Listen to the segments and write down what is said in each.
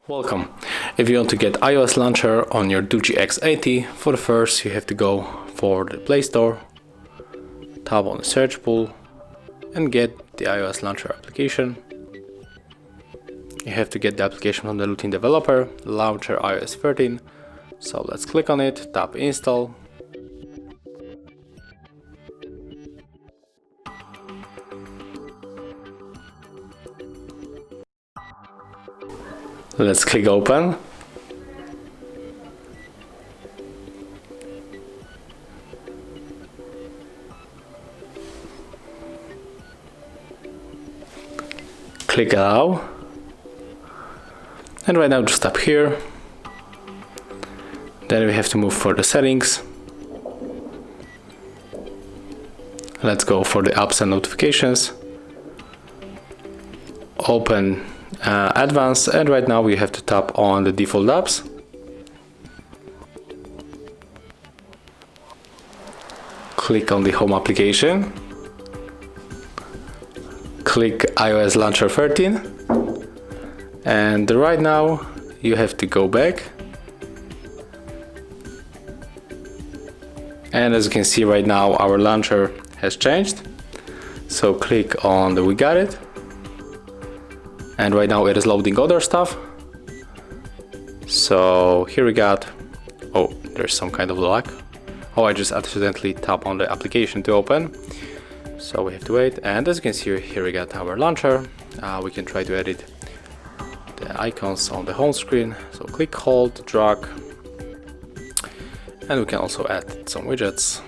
Welcome. If you want to get iOS launcher on your Doogee X80, for the first you have to go for the Play Store, tap on the search pool and get the iOS launcher application. You have to get the application from the routine developer, launcher iOS 13. So let's click on it, tap install. Let's click open. Click allow. And right now just tap here. Then we have to move for the settings. Let's go for the apps and notifications. Open advanced, and right now we have to tap on the default apps. Click on the home application. Click iOS launcher 13. And right now you have to go back. And as you can see right now our launcher has changed. So click on the we got it. And right now it is loading other stuff. So here we got, oh, there's some kind of lag. Oh, I just accidentally tapped on the application to open. So we have to wait. And as you can see here we got our launcher. We can try to edit the icons on the home screen. So click, hold, drag. And we can also add some widgets.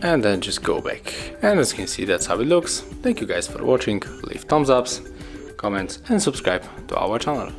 And then just go back. And as you can see, that's how it looks. Thank you guys for watching. Leave thumbs ups, comments and subscribe to our channel.